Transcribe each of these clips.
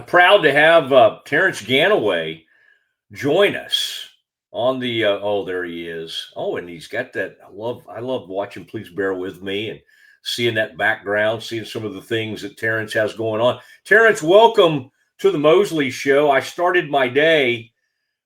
proud to have Terrance Ganaway join us on the. Oh, there he is. Oh, and he's got that. I love watching. Please bear with me and seeing that background, seeing some of the things that Terrance has going on. Terrance, welcome to the Mosley Show. I started my day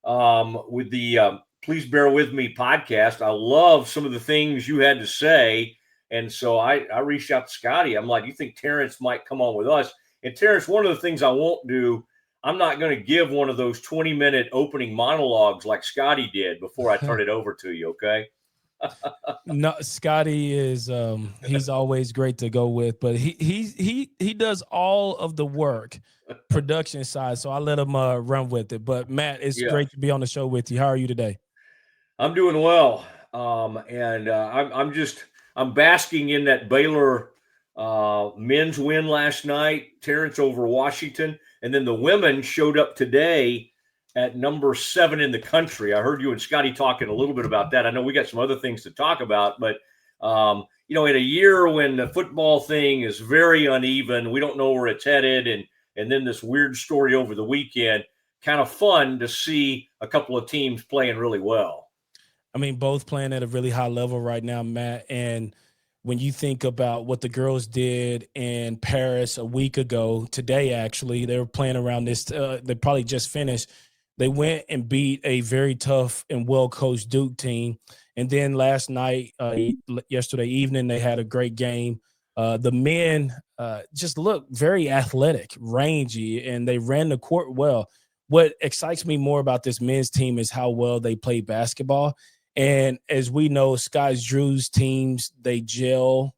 with the Please Bear With Me podcast. I love some of the things you had to say. And so I reached out to Scotty. I'm like, you think Terrance might come on with us? And Terrance, one of the things I won't do, I'm not going to give one of those 20-minute opening monologues like Scotty did before I turn it over to you, okay? No, Scotty is he's always great to go with, but he does all of the work, production side. So I let him run with it. But Matt, it's great to be on the show with you. How are you today? I'm doing well, and I'm basking in that Baylor men's win last night, Terrance over Washington, and then the women showed up today at number 7 in the country. I heard you and Scotty talking a little bit about that. I know we got some other things to talk about, but in a year when the football thing is very uneven, we don't know where it's headed, and then this weird story over the weekend, kind of fun to see a couple of teams playing really well. I mean, both playing at a really high level right now, Matt. And when you think about what the girls did in Paris a week ago, today actually, they were playing around this. They probably just finished. They went and beat a very tough and well-coached Duke team. And then last night, yesterday evening, they had a great game. The men just looked very athletic, rangy, and they ran the court well. What excites me more about this men's team is how well they play basketball. And as we know, Scott Drew's teams, they gel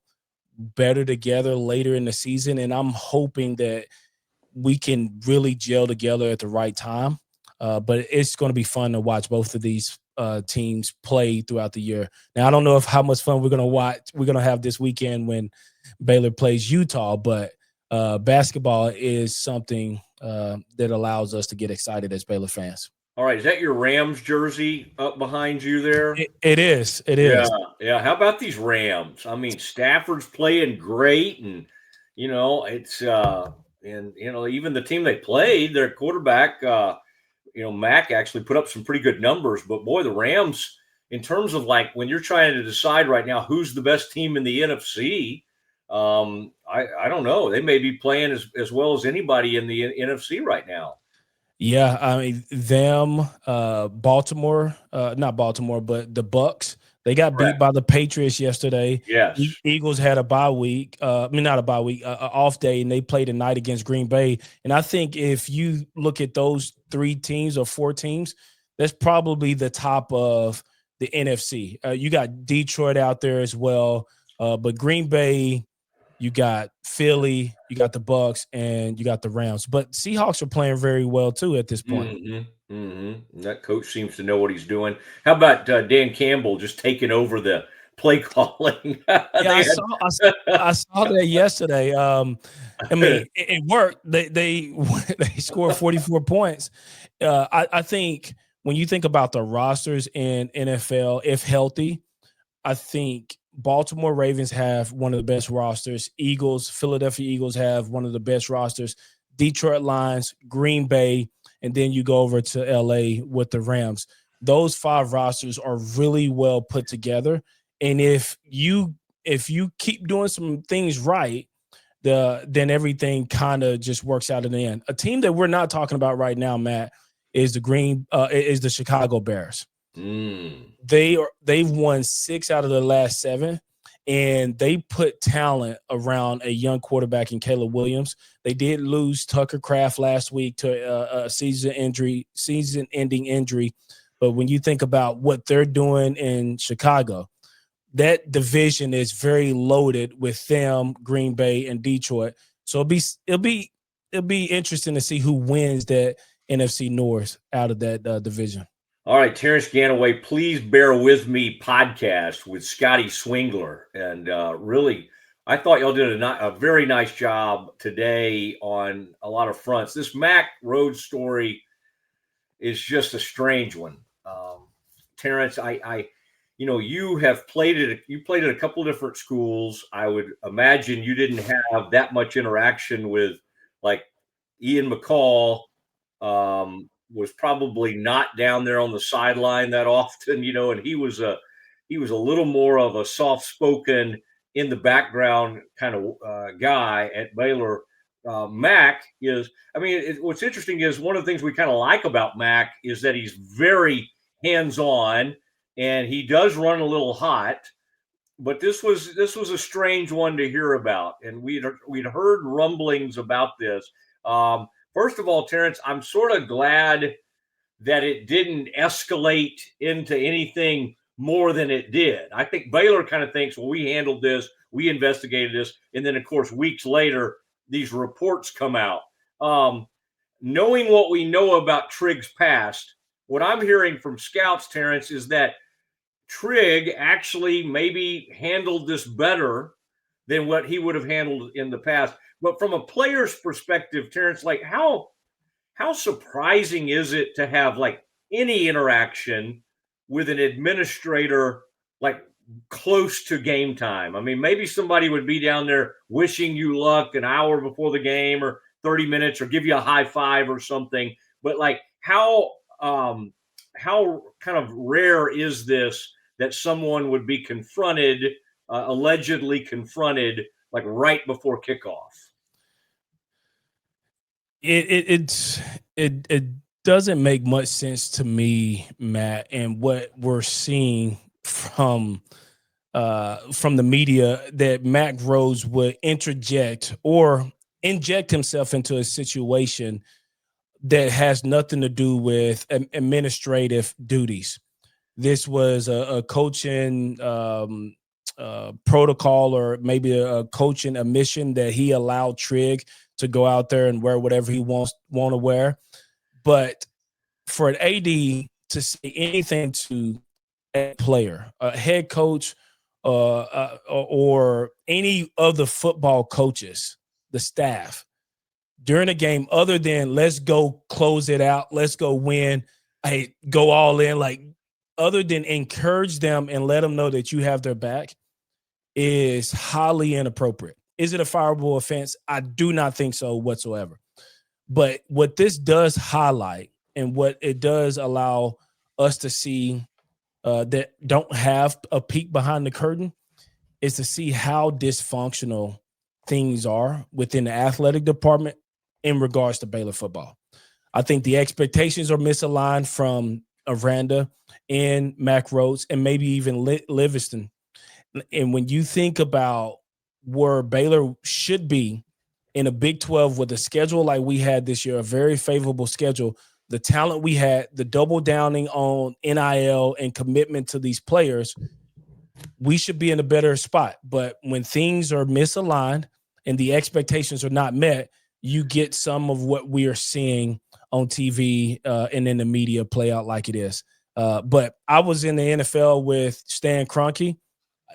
better together later in the season. And I'm hoping that we can really gel together at the right time. But it's going to be fun to watch both of these teams play throughout the year. Now, I don't know how much fun we're going to have this weekend when Baylor plays Utah, but basketball is something that allows us to get excited as Baylor fans. All right, is that your Rams jersey up behind you there? It is. It is. Yeah. How about these Rams? I mean, Stafford's playing great, and it's even the team they played, their quarterback, Mack actually put up some pretty good numbers. But boy, the Rams, in terms of like when you're trying to decide right now who's the best team in the NFC, I don't know. They may be playing as well as anybody in the NFC right now. Yeah, I mean Baltimore, not Baltimore, but the Bucks. They got beat by the Patriots yesterday. Yes. Eagles had a bye week. Not a bye week, an off day, and they played tonight against Green Bay. And I think if you look at those 3 teams or 4 teams, that's probably the top of the NFC. You got Detroit out there as well, but Green Bay. You got Philly, you got the Bucks, and you got the Rams. But Seahawks are playing very well, too, at this point. That coach seems to know what he's doing. How about Dan Campbell just taking over the play calling? I saw that yesterday. I mean, it worked. They scored 44 points. I think when you think about the rosters in NFL, if healthy, I think Baltimore Ravens have one of the best rosters. Philadelphia Eagles have one of the best rosters. Detroit Lions, Green Bay, and then you go over to LA with the Rams. Those 5 rosters are really well put together. And if you keep doing some things right, then everything kind of just works out in the end. A team that we're not talking about right now, Matt, is the Chicago Bears. They've won 6 out of the last 7, and they put talent around a young quarterback in Caleb Williams. They did lose Tucker Kraft last week to a season-ending injury. But when you think about what they're doing in Chicago, that division is very loaded with them, Green Bay, and Detroit. So it'll be interesting to see who wins that NFC North out of that division. All right, Terrance Ganaway, Please Bear With Me podcast with Scotty Swingler. And really, I thought y'all did a very nice job today on a lot of fronts. This Mack Rhoades story is just a strange one. Terrance, you have played at a couple of different schools. I would imagine you didn't have that much interaction with like Ian McCall was probably not down there on the sideline that often, and he was a little more of a soft-spoken, in the background kind of guy at Baylor. Mack is, what's interesting is one of the things we kind of like about Mack is that he's very hands-on and he does run a little hot. But this was a strange one to hear about, and we'd heard rumblings about this. First of all, Terrance, I'm sort of glad that it didn't escalate into anything more than it did. I think Baylor kind of thinks, well, we handled this, we investigated this, and then of course weeks later these reports come out. Knowing what we know about Trigg's past, what I'm hearing from scouts, Terrance, is that Trigg actually maybe handled this better than what he would have handled in the past. But from a player's perspective, Terrance, like how surprising is it to have like any interaction with an administrator like close to game time? I mean, maybe somebody would be down there wishing you luck an hour before the game or 30 minutes or give you a high five or something. But like how kind of rare is this that someone would be confronted, allegedly confronted, like right before kickoff? It doesn't make much sense to me, Matt, and what we're seeing from the media, that Mac Rhoades would interject or inject himself into a situation that has nothing to do with administrative duties. This was a coaching protocol, or maybe a coaching mission that he allowed Trigg to go out there and wear whatever he want to wear. But for an AD to say anything to a player, a head coach, or any of the football coaches, the staff, during a game, other than let's go close it out, let's go win, hey, go all in, like other than encourage them and let them know that you have their back, is highly inappropriate. Is it a fireable offense? I do not think so whatsoever. But what this does highlight, and what it does allow us to see that don't have a peek behind the curtain, is to see how dysfunctional things are within the athletic department in regards to Baylor football. I think the expectations are misaligned from Aranda and Mack Rhoades, and maybe even Livingston. And when you think about where Baylor should be in a Big 12 with a schedule like we had this year, a very favorable schedule, the talent we had, the double downing on NIL and commitment to these players, we should be in a better spot. But when things are misaligned and the expectations are not met, you get some of what we are seeing on TV and in the media play out like it is. But I was in the NFL with Stan Kroenke.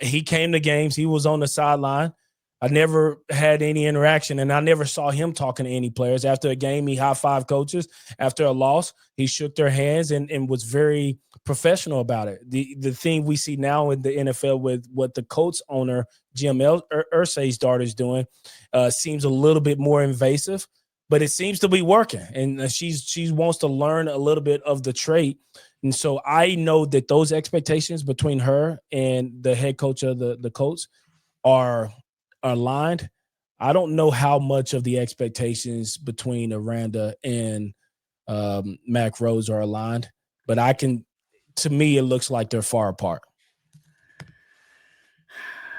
He came to games. He was on the sideline. I never had any interaction, and I never saw him talking to any players. After a game, he high-fived coaches. After a loss, he shook their hands and was very professional about it. The thing we see now in the NFL with what the Colts owner, Jim Irsay's daughter, is doing seems a little bit more invasive, but it seems to be working. And she wants to learn a little bit of the trait. And so I know that those expectations between her and the head coach of the Colts are aligned. I don't know how much of the expectations between Aranda and Mack Rhoades are aligned, but to me, it looks like they're far apart.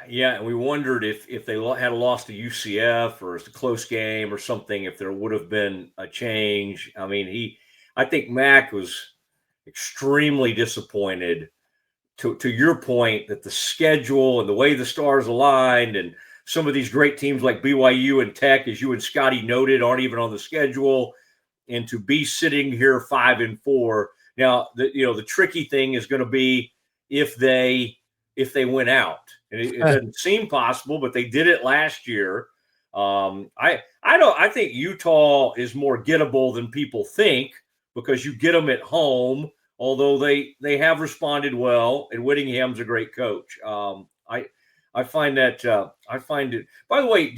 Yeah, and we wondered if they had a loss to UCF or it's a close game or something, if there would have been a change. I mean, I think Mack was extremely disappointed, to your point, that the schedule and the way the stars aligned, and some of these great teams like BYU and Tech, as you and Scotty noted, aren't even on the schedule, and to be sitting here 5-4. Now, the tricky thing is going to be if they win out, and it doesn't seem possible, but they did it last year. I think Utah is more gettable than people think, because you get them at home, although they have responded well, and Whittingham's a great coach. I find it. By the way,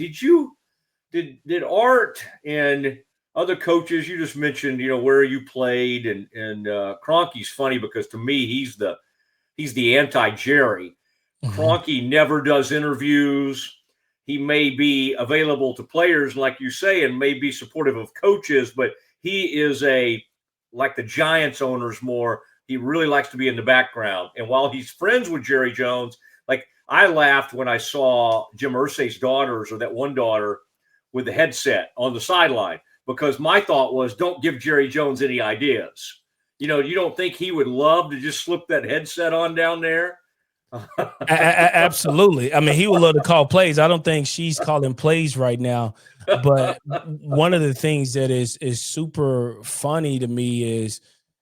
did Art and other coaches, you just mentioned, where you played, and Kroenke's funny because to me, he's the anti-Jerry. Kroenke never does interviews. He may be available to players, like you say, and may be supportive of coaches, but he is like the Giants owners more. He really likes to be in the background. And while he's friends with Jerry Jones, like I laughed when I saw Jim Irsay's daughters, or that one daughter with the headset on the sideline, because my thought was, don't give Jerry Jones any ideas. You don't think he would love to just slip that headset on down there? Absolutely. I mean, he would love to call plays. I don't think she's calling plays right now. But one of the things that is super funny to me is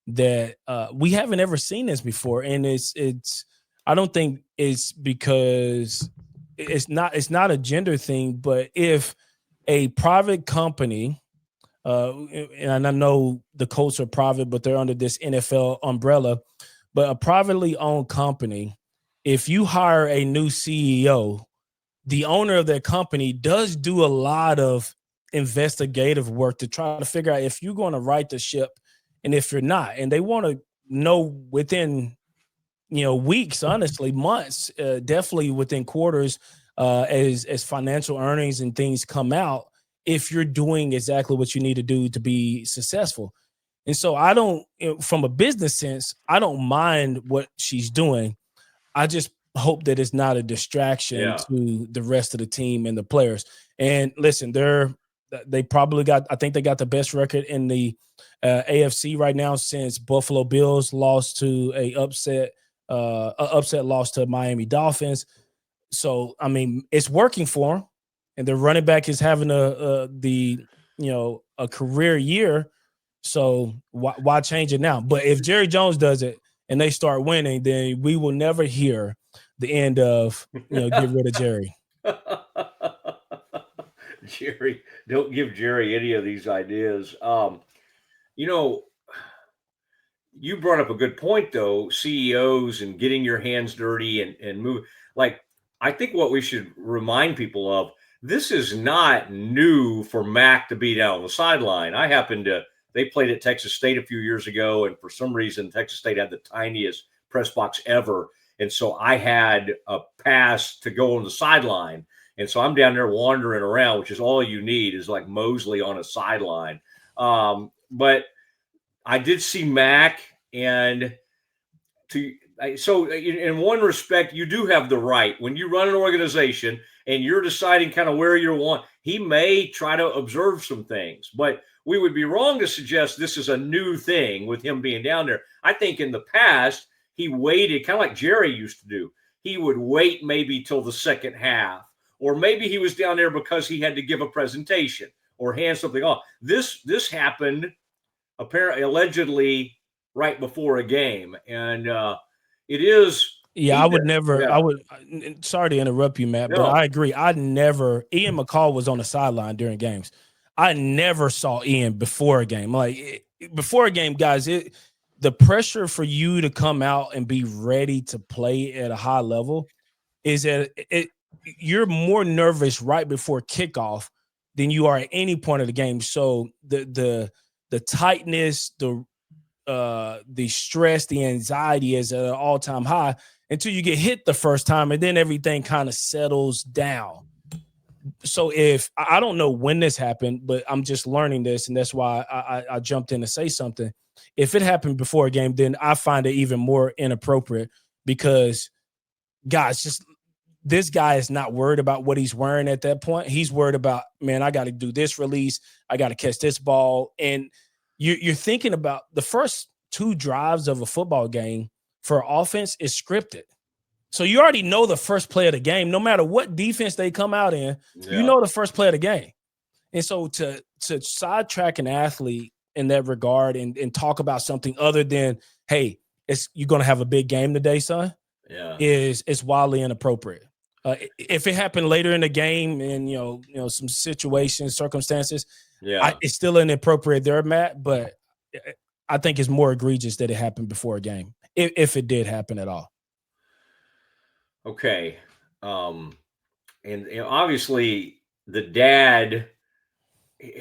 that we haven't ever seen this before, and it's. I don't think it's because it's not a gender thing, but if a private company, and I know the Colts are private, but they're under this NFL umbrella, but a privately owned company, if you hire a new CEO, the owner of that company does do a lot of investigative work to try to figure out if you're going to right the ship and if you're not. And they want to know within, weeks, honestly, months, definitely within quarters, as financial earnings and things come out, if you're doing exactly what you need to do to be successful. And so I don't, from a business sense, I don't mind what she's doing. I just hope that it's not a distraction to the rest of the team and the players. And listen, they probably I think they got the best record in the AFC right now since Buffalo Bills lost to a upset loss to Miami Dolphins. So, I mean, it's working for them, and their running back is having a career year. So why change it now? But if Jerry Jones does it and they start winning, then we will never hear the end of, get rid of Jerry. Jerry, don't give Jerry any of these ideas. You brought up a good point, though, CEOs and getting your hands dirty and move. Like, I think what we should remind people of, this is not new for Mac to be down on the sideline. They played at Texas State a few years ago, and for some reason, Texas State had the tiniest press box ever. And so I had a pass to go on the sideline. And so I'm down there wandering around, which is all you need, is like Mosley on a sideline. But I did see Mac, and so in one respect, you do have the right. When you run an organization and you're deciding kind of where you're want, he may try to observe some things, but we would be wrong to suggest this is a new thing with him being down there. I think in the past, he waited, kind of like Jerry used to do. He would wait maybe till the second half, or maybe he was down there because he had to give a presentation or hand something off. This happened apparently, allegedly, right before a game, and it is. Yeah, I would never. Yeah. I would. Sorry to interrupt you, Matt, but I agree. Ian McCall was on the sideline during games. I never saw Ian before a game. Like before a game, guys, the pressure for you to come out and be ready to play at a high level is that you're more nervous right before kickoff than you are at any point of the game. So the tightness, the stress, the anxiety is at an all-time high until you get hit the first time, and then everything kind of settles down. So if I don't know when this happened, but I'm just learning this, and that's why I jumped in to say something. If it happened before a game, then I find it even more inappropriate because, guys, this guy is not worried about what he's wearing at that point. He's worried about, man, I got to do this release. I got to catch this ball. And you're thinking about the first two drives of a football game for offense is scripted. So you already know the first play of the game, no matter what defense they come out in, you know the first play of the game. And so to sidetrack an athlete in that regard and talk about something other than, hey, you're going to have a big game today, son, is wildly inappropriate. If it happened later in the game and, some situations, circumstances, it's still inappropriate there, Matt, but I think it's more egregious that it happened before a game, if it did happen at all. Okay. And obviously the dad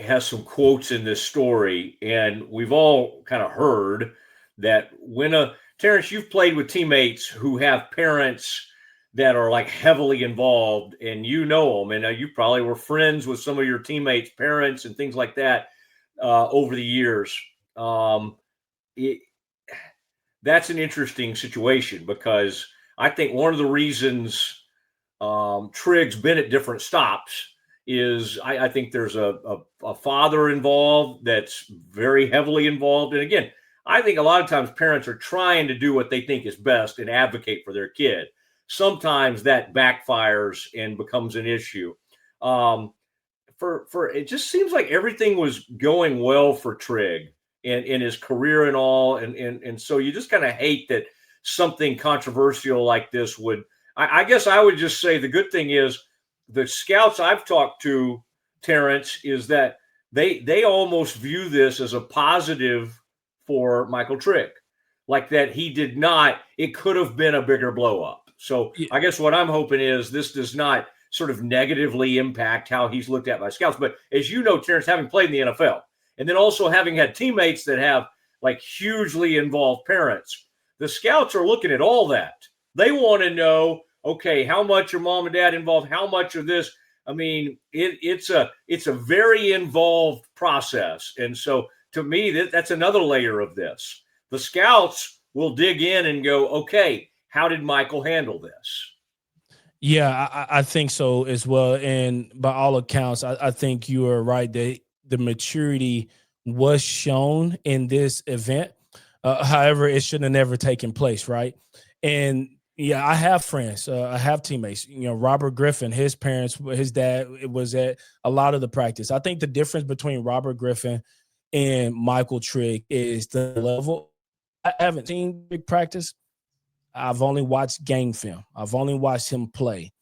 has some quotes in this story, and we've all kind of heard that when Terrance, you've played with teammates who have parents that are like heavily involved, and you know them, and you probably were friends with some of your teammates' parents and things like that over the years. That's an interesting situation because I think one of the reasons Trigg's been at different stops is I think there's a father involved that's very heavily involved. And again, I think a lot of times parents are trying to do what they think is best and advocate for their kid. Sometimes that backfires and becomes an issue. For it just seems like everything was going well for Trigg in his career and all, and so you just kind of hate that something controversial like this would. I guess I would just say the good thing is the scouts I've talked to, Terrance, is that they almost view this as a positive for Michael Trigg, like that he did not. It could have been a bigger blow up. So Yeah. I guess what I'm hoping is this does not sort of negatively impact how he's looked at by scouts. But as you know, Terrance, having played in the NFL, and then also having had teammates that have like hugely involved parents, the scouts are looking at all that. They want to know, okay, how much your mom and dad involved, how much of this. I mean, it's a very involved process. And so to me, that's another layer of this. The scouts will dig in and go, okay, how did Michael handle this? Yeah, I think so as well. And by all accounts, I think you are right that the maturity was shown in this event. However, it should have never taken place, right? And yeah, I have friends, I have teammates. You know, Robert Griffin, his parents, his dad, it was at a lot of the practice. I think the difference between Robert Griffin and Michael Trigg is the level. I haven't seen big practice. I've only watched game film. I've only watched him play.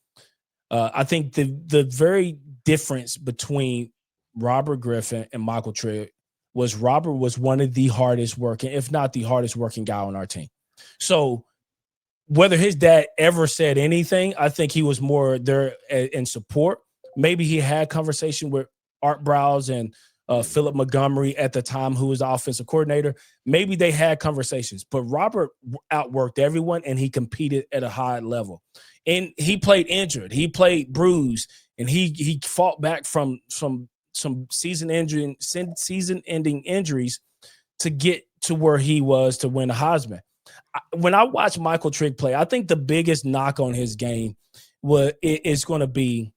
I think the very difference between Robert Griffin and Michael Trigg was Robert was one of the hardest working, if not the hardest working guy on our team. So whether his dad ever said anything, I think he was more there in support. Maybe he had conversation with Art Browse and Philip Montgomery at the time, who was the offensive coordinator. Maybe they had conversations, but Robert outworked everyone and he competed at a high level. And he played injured, he played bruised, and he fought back from some season-ending injuries to get to where he was to win the Heisman. When I watch Michael Trigg play, I think the biggest knock on his game is going to be,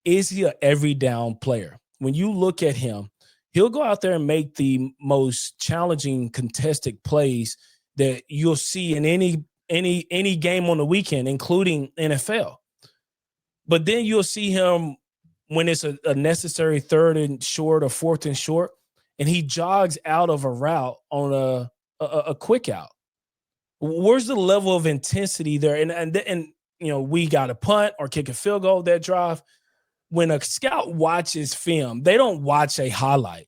is he an every down player? When you look at him, he'll go out there and make the most challenging contested plays that you'll see in any game on the weekend, including NFL. But then you'll see him when it's a necessary third and short or fourth and short, and he jogs out of a route on a quick out. Where's the level of intensity there? And you know, we got a punt or kick a field goal that drive. When a scout watches film, they don't watch a highlight.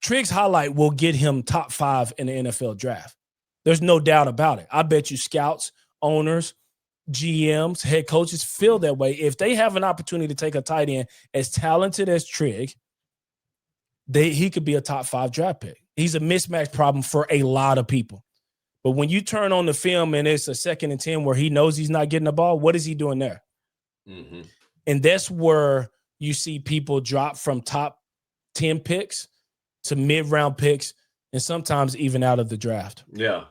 Trigg's highlight will get him top 5 in the NFL draft. There's no doubt about it. I bet you scouts, owners, GMs, head coaches feel that way. If they have an opportunity to take a tight end as talented as Trigg, he could be a top 5 draft pick. He's a mismatch problem for a lot of people. But when you turn on the film and it's a 2nd and 10 where he knows he's not getting the ball, what is he doing there? Mm-hmm. And that's where you see people drop from top 10 picks to mid-round picks and sometimes even out of the draft. Yeah.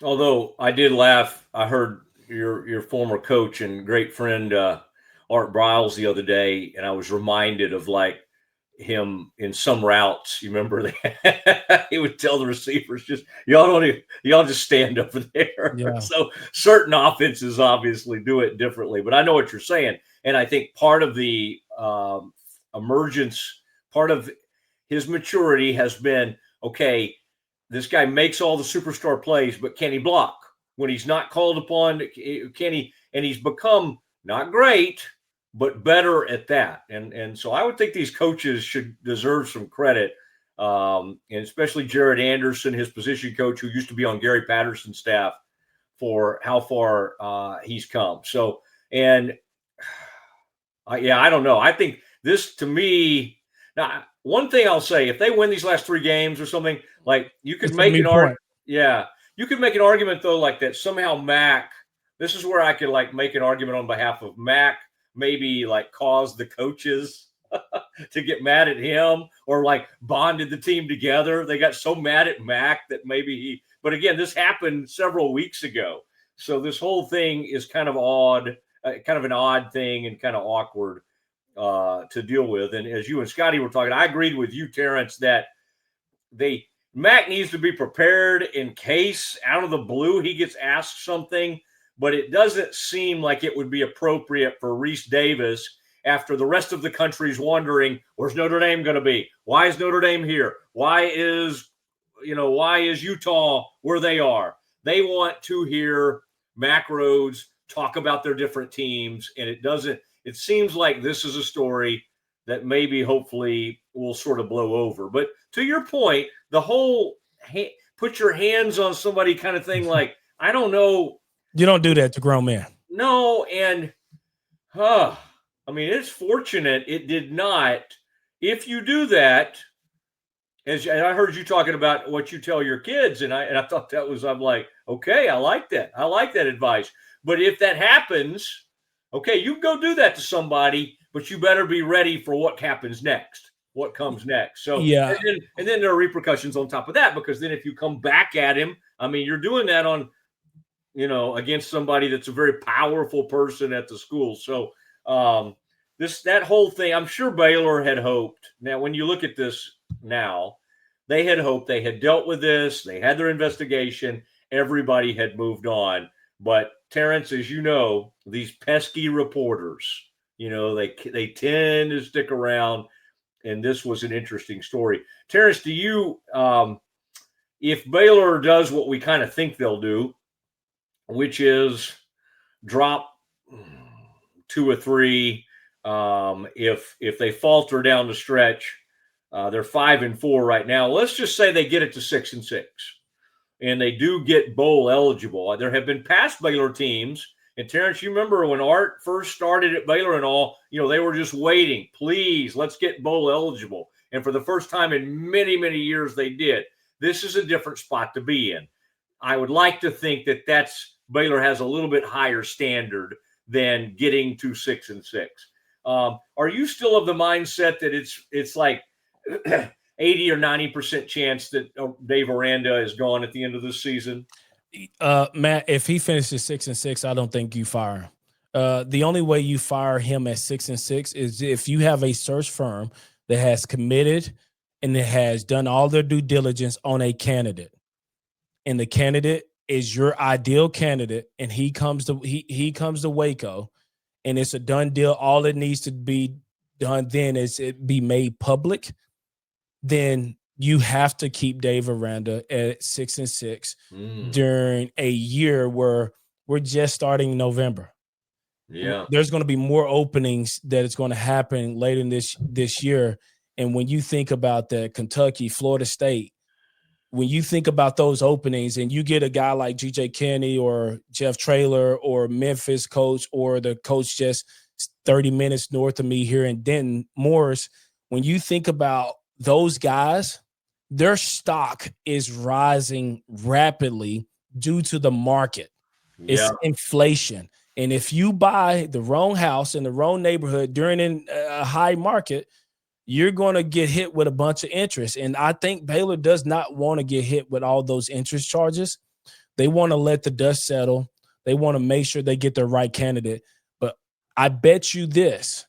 Although I did laugh. I heard your former coach and great friend Art Briles the other day, and I was reminded of like him in some routes. You remember that he would tell the receivers, just y'all just stand over there. Yeah. So certain offenses obviously do it differently, but I know what you're saying. And I think part of the emergence, part of his maturity has been, okay, this guy makes all the superstar plays, but can he block when he's not called upon? Can he? And he's become not great, but better at that. And so I would think these coaches should deserve some credit, and especially Jared Anderson, his position coach, who used to be on Gary Patterson's staff, for how far he's come. So, and I don't know. I think this, to me, now one thing I'll say, if they win these last 3 games or something, like you could It's a make moot an argument. point. Yeah, you could make an argument though, like that somehow Mac. This is where I could like make an argument on behalf of Mac. Maybe like cause the coaches to get mad at him, or like bonded the team together. They got so mad at Mac that maybe he. But again, this happened several weeks ago, so this whole thing is kind of odd, kind of an odd thing, and kind of awkward to deal with. And as you and Scotty were talking, I agreed with you, Terrance, that Mac needs to be prepared in case out of the blue he gets asked something, but it doesn't seem like it would be appropriate for Reese Davis after the rest of the country's wondering, where's Notre Dame going to be? Why is Notre Dame here? Why is Utah where they are? They want to hear Mack Rhoades talk about their different teams, and it seems like this is a story that maybe hopefully will sort of blow over. But to your point, the whole put your hands on somebody kind of thing, like, I don't know. You don't do that to grown men. No, and I mean, it's fortunate it did not. If you do that, and I heard you talking about what you tell your kids, and I thought that was, I'm like, okay, I like that. I like that advice. But if that happens, okay, you go do that to somebody, but you better be ready for what happens next, what comes next. So, yeah. And then there are repercussions on top of that, because then if you come back at him, I mean, you're doing that on, against somebody that's a very powerful person at the school. So that whole thing, I'm sure Baylor had hoped. Now, when you look at this now, they had hoped, they had dealt with this, they had their investigation, everybody had moved on. But Terrance, as you know, these pesky reporters, they tend to stick around, and this was an interesting story. Terrance, do you, if Baylor does what we kind of think they'll do, which is drop 2 or 3, if they falter down the stretch, they're 5-4 right now. Let's just say they get it to 6-6. And they do get bowl eligible. There have been past Baylor teams, and Terrance, you remember when Art first started at Baylor and all, they were just waiting. Please, let's get bowl eligible. And for the first time in many, many years, they did. This is a different spot to be in. I would like to think that Baylor has a little bit higher standard than getting to 6-6. Are you still of the mindset that it's like 80 or 90% chance that Dave Aranda is gone at the end of this season? Matt, if he finishes 6-6, I don't think you fire him. The only way you fire him at 6-6 is if you have a search firm that has committed and that has done all their due diligence on a candidate, and the candidate is your ideal candidate, and he comes to Waco, and it's a done deal. All it needs to be done then is it be made public. Then you have to keep Dave Aranda at 6-6 during a year where we're just starting November. Yeah, there's going to be more openings that it's going to happen later in this year. And when you think about that, Kentucky, Florida State, when you think about those openings and you get a guy like G.J. Kennedy or Jeff Traylor or Memphis coach or the coach just 30 minutes north of me here in Denton, Morris, when you think about those guys, their stock is rising rapidly due to the market. It's inflation. And if you buy the wrong house in the wrong neighborhood during a high market, you're going to get hit with a bunch of interest. And I think Baylor does not want to get hit with all those interest charges. They want to let the dust settle. They want to make sure they get the right candidate. But I bet you this,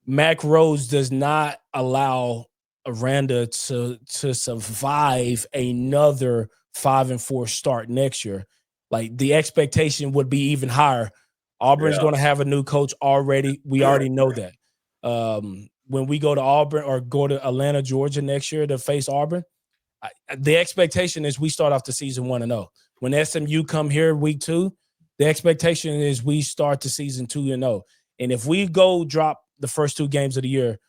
Mack Rhoades does not allow Aranda to survive another 5-4 start next year. Like, the expectation would be even higher. Auburn's going to have a new coach already. We already know that. When we go to Auburn or go to Atlanta, Georgia next year to face Auburn, the expectation is we start off the season 1-0. When SMU come here week 2, the expectation is we start the season 2-0. And if we go drop the first 2 games of the year,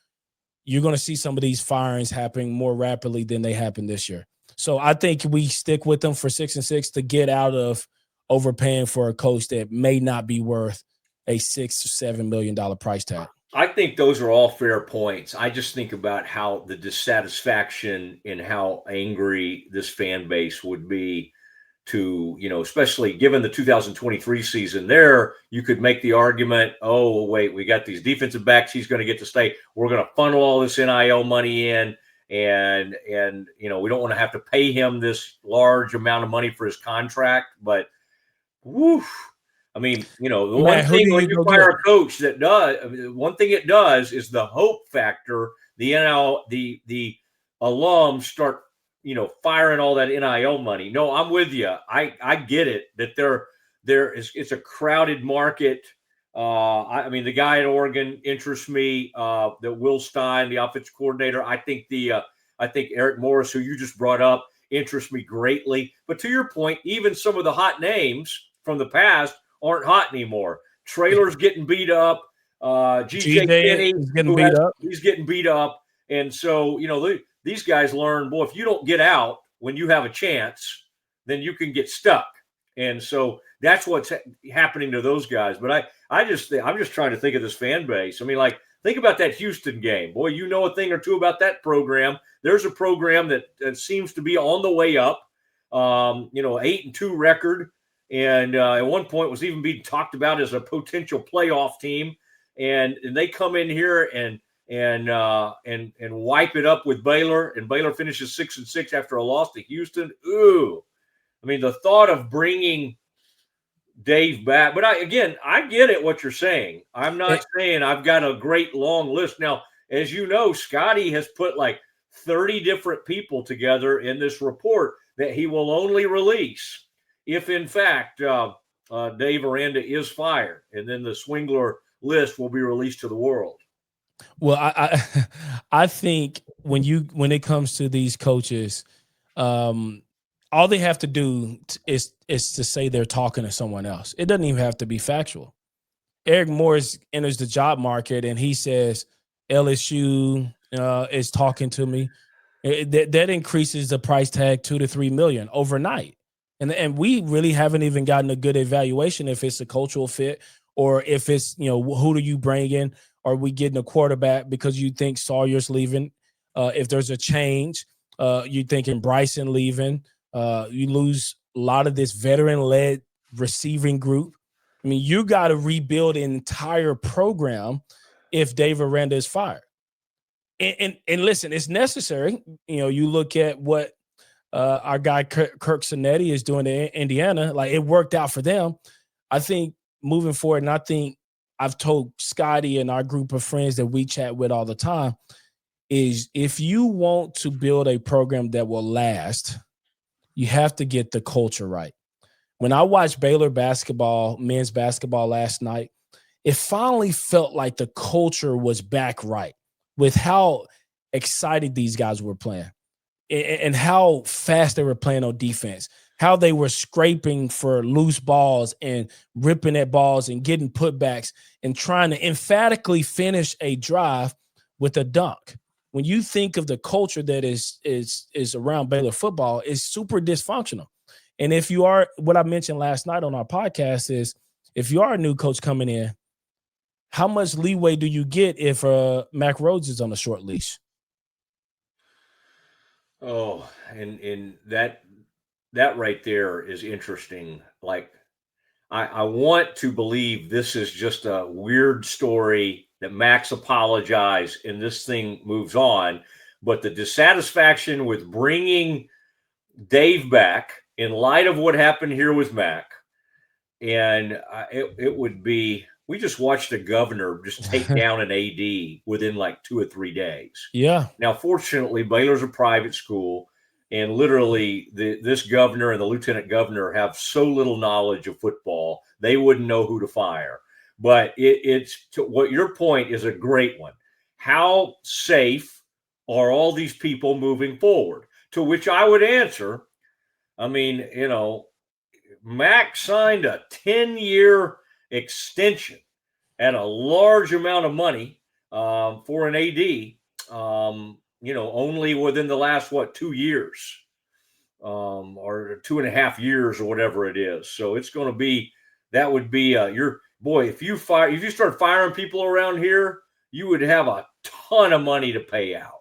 you're going to see some of these firings happening more rapidly than they happened this year. So I think we stick with them for 6-6 to get out of overpaying for a coach that may not be worth a $6 or $7 million price tag. I think those are all fair points. I just think about how the dissatisfaction and how angry this fan base would be to, especially given the 2023 season there, you could make the argument, oh, wait, we got these defensive backs. He's going to get to stay. We're going to funnel all this NIL money in. And we don't want to have to pay him this large amount of money for his contract. But, woof. I mean, the one Man, who thing do when you you go fire get? a coach that does, one thing it does is the hope factor. The alums start, firing all that NIL money. No, I'm with you. I get it that it's a crowded market. I mean, the guy at Oregon interests me. That Will Stein, the offensive coordinator. I think Eric Morris, who you just brought up, interests me greatly. But to your point, even some of the hot names from the past aren't hot anymore. Traylor's getting beat up. GJ Kinney is getting beat up. He's getting beat up. And so, these guys learn, boy, if you don't get out when you have a chance, then you can get stuck. And so that's what's happening to those guys. But I'm just trying to think of this fan base. I mean, like, think about that Houston game. Boy, you know a thing or two about that program. There's a program that seems to be on the way up. 8-2 record. And at one point was even being talked about as a potential playoff team, and they come in here and wipe it up with Baylor, and Baylor finishes 6-6 after a loss to Houston. Ooh, I mean, the thought of bringing Dave back, but I get it what you're saying. I'm not saying I've got a great long list. Now, as you know, Scotty has put like 30 different people together in this report that he will only release if, in fact, Dave Aranda is fired, and then the Swingler list will be released to the world. Well, I think when it comes to these coaches, all they have to do is to say they're talking to someone else. It doesn't even have to be factual. Eric Morris enters the job market and he says LSU is talking to me. That increases the price tag $2 to $3 million overnight. And we really haven't even gotten a good evaluation if it's a cultural fit or if it's, who do you bring in? Are we getting a quarterback because you think Sawyer's leaving? If there's a change, you thinking Bryson leaving. You lose a lot of this veteran-led receiving group. I mean, you got to rebuild an entire program if Dave Aranda is fired. And listen, it's necessary. You look at what our guy Kirk Cinetti is doing in Indiana. Like, it worked out for them. I think moving forward, and I think I've told Scotty and our group of friends that we chat with all the time, is if you want to build a program that will last, you have to get the culture right. When I watched Baylor basketball, men's basketball last night, it finally felt like the culture was back right with how excited these guys were playing and how fast they were playing on defense, how they were scraping for loose balls and ripping at balls and getting putbacks and trying to emphatically finish a drive with a dunk. When you think of the culture that is around Baylor football, it's super dysfunctional. And if you are, what I mentioned last night on our podcast is, if you are a new coach coming in, how much leeway do you get if Mac Rhoades is on a short leash? Oh, and that right there is interesting. Like, I want to believe this is just a weird story that Max apologized and this thing moves on. But the dissatisfaction with bringing Dave back in light of what happened here with Mac, and it would be, we just watched a governor just take down an AD within like 2 or 3 days. Yeah. Now, fortunately, Baylor's a private school, and literally this governor and the lieutenant governor have so little knowledge of football, they wouldn't know who to fire. But it's what your point is a great one. How safe are all these people moving forward? To which I would answer, I mean, Mac signed a 10-year extension at a large amount of money for an AD, only within the last, 2 years or 2.5 years or whatever it is. So it's going to be, that would be your boy. If you start firing people around here, you would have a ton of money to pay out.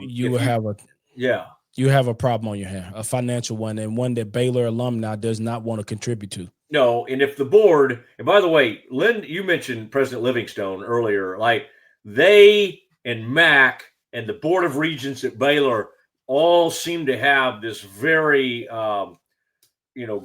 You have a yeah. You have a problem on your hand, a financial one, and one that Baylor alumni does not want to contribute to. No, and if the board, and by the way, Lynn, you mentioned President Livingstone earlier, like they and Mac and the Board of Regents at Baylor all seem to have this very,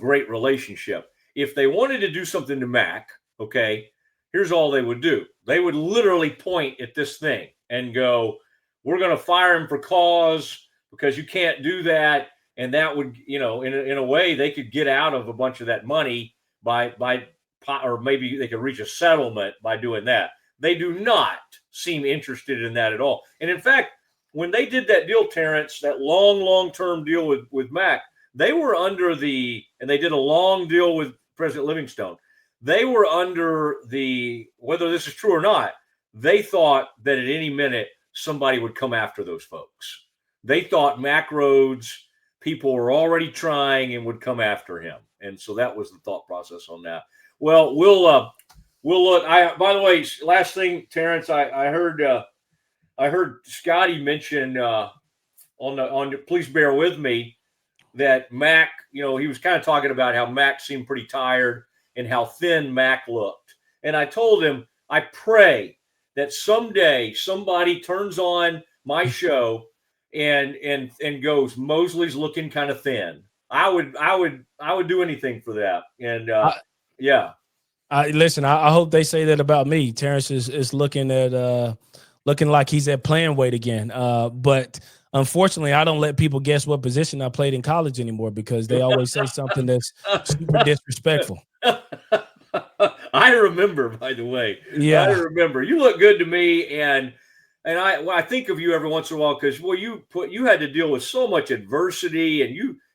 great relationship. If they wanted to do something to Mac, okay, here's all they would do. They would literally point at this thing and go, we're going to fire him for cause because you can't do that. And that would, in a way, they could get out of a bunch of that money or maybe they could reach a settlement by doing that. They do not seem interested in that at all. And in fact, when they did that deal, Terrance, that long-term deal with Mac, they were and they did a long deal with President Livingstone. They were under whether this is true or not, they thought that at any minute somebody would come after those folks. They thought Mack Rhoades, people were already trying and would come after him. And so that was the thought process on that. Well, we'll look. By the way, last thing, Terrance, I heard Scotty mention please bear with me, that Mac, he was kind of talking about how Mac seemed pretty tired and how thin Mac looked. And I told him, I pray that someday somebody turns on my show and goes, Mosley's looking kind of thin. I would do anything for that. And yeah. Listen, I hope they say that about me. Terrance is looking like he's at playing weight again. But unfortunately, I don't let people guess what position I played in college anymore because they always say something that's super disrespectful. I remember, by the way. Yeah, I remember. You look good to me, and I think of you every once in a while because you had to deal with so much adversity, and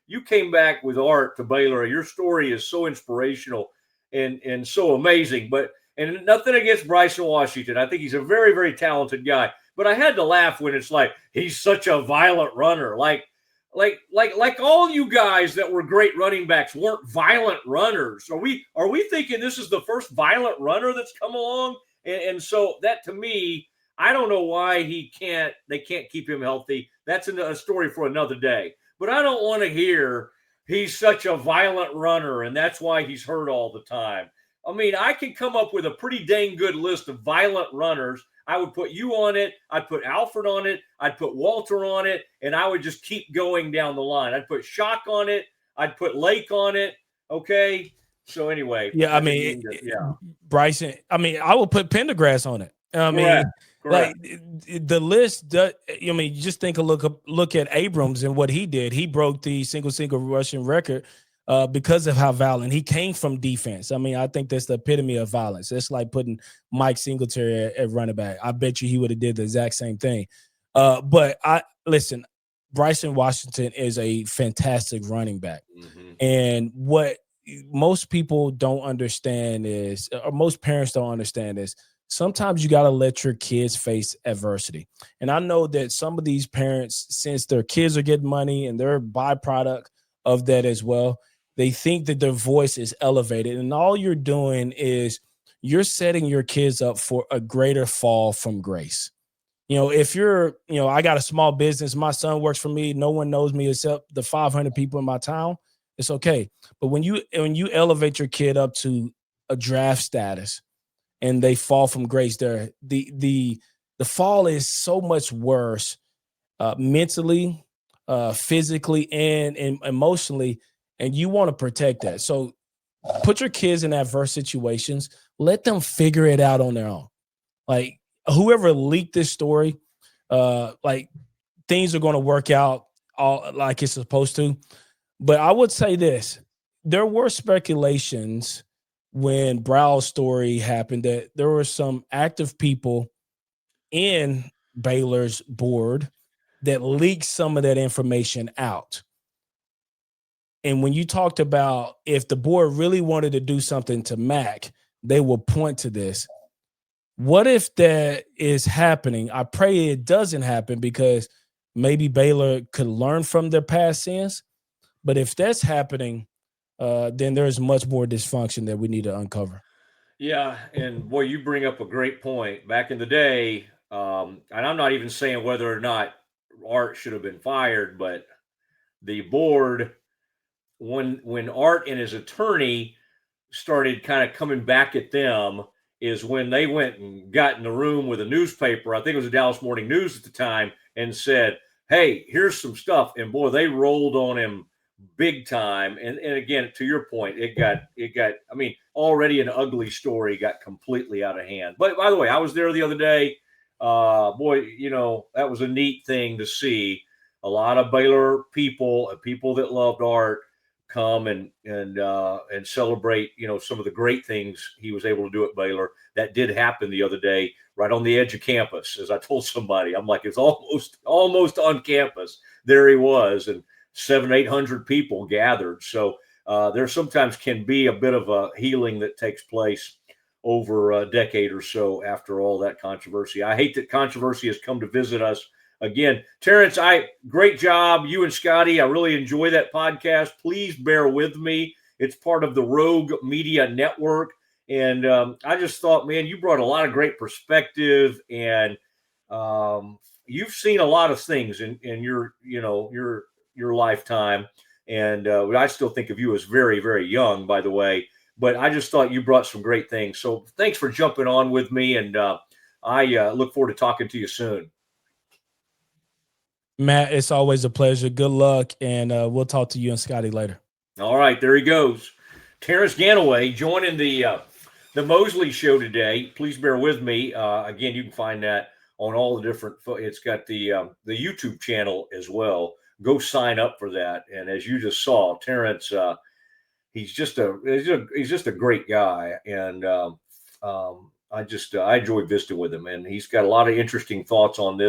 you came back with art to Baylor. Your story is so inspirational and so amazing. And nothing against Bryson Washington. I think he's a very, very talented guy. But I had to laugh when it's like he's such a violent runner. Like all you guys that were great running backs weren't violent runners. Are we thinking this is the first violent runner that's come along? And so that, to me, I don't know why they can't keep him healthy. That's a story for another day. But I don't want to hear he's such a violent runner and that's why he's hurt all the time. I mean, I can come up with a pretty dang good list of violent runners. I would put you on it. I'd put Alfred on it. I'd put Walter on it. And I would just keep going down the line. I'd put Shock on it. I'd put Lake on it. Okay. So anyway. Yeah. Bryson, I would put Pendergrass on it. Correct. Like the list, just look at Abrams and what he did. He broke the single rushing record because of how violent he came from defense. I think that's the epitome of violence. It's like putting Mike Singletary at running back. I bet you he would have did the exact same thing. But listen, Bryson Washington is a fantastic running back. Mm-hmm. And what most people don't understand is, or most parents don't understand is, sometimes you got to let your kids face adversity. And I know that some of these parents, since their kids are getting money and they're a byproduct of that as well, they think that their voice is elevated. And all you're doing is you're setting your kids up for a greater fall from grace. If you're, I got a small business, my son works for me, no one knows me except the 500 people in my town, it's okay. But when you elevate your kid up to a draft status, and they fall from grace, there the fall is so much worse mentally, physically, and emotionally, and you want to protect that. So put your kids in adverse situations. Let them figure it out on their own. Like whoever leaked this story, things are going to work out all like it's supposed to. But I would say this: there were speculations when Brow's story happened that there were some active people in Baylor's board that leaked some of that information out. And when you talked about if the board really wanted to do something to Mac, they will point to this. What if that is happening? I pray it doesn't happen because maybe Baylor could learn from their past sins. But if that's happening, then there's much more dysfunction that we need to uncover. Yeah, and boy, you bring up a great point. Back in the day, and I'm not even saying whether or not Art should have been fired, but the board, when Art and his attorney started kind of coming back at them, is when they went and got in the room with a newspaper. I think it was the Dallas Morning News at the time, and said, "Hey, here's some stuff." And boy, they rolled on him big time. And again, to your point, it got. I mean, already an ugly story got completely out of hand. But by the way, I was there the other day. Boy, that was a neat thing to see. A lot of Baylor people, people that loved Art, come and celebrate some of the great things he was able to do at Baylor. That did happen the other day right on the edge of campus. As I told somebody, I'm like, it's almost on campus. There he was, and 700-800 people gathered. So there sometimes can be a bit of a healing that takes place over a decade or so after all that controversy. I hate that controversy has come to visit us again. Terrance, great job. You and Scotty, I really enjoy that podcast. Please bear with me. It's part of the Rogue Media Network. And I just thought, man, you brought a lot of great perspective, and you've seen a lot of things in your lifetime. And I still think of you as very, very young, by the way. But I just thought you brought some great things. So thanks for jumping on with me. And I look forward to talking to you soon. Matt, it's always a pleasure. Good luck, and we'll talk to you and Scotty later. All right, there he goes. Terrance Ganaway joining the Mosley show today. Please bear with me. Again, you can find that on all the different. It's got the YouTube channel as well. Go sign up for that. And as you just saw, Terrance, he's just a great guy, and I enjoy visiting with him, and he's got a lot of interesting thoughts on this.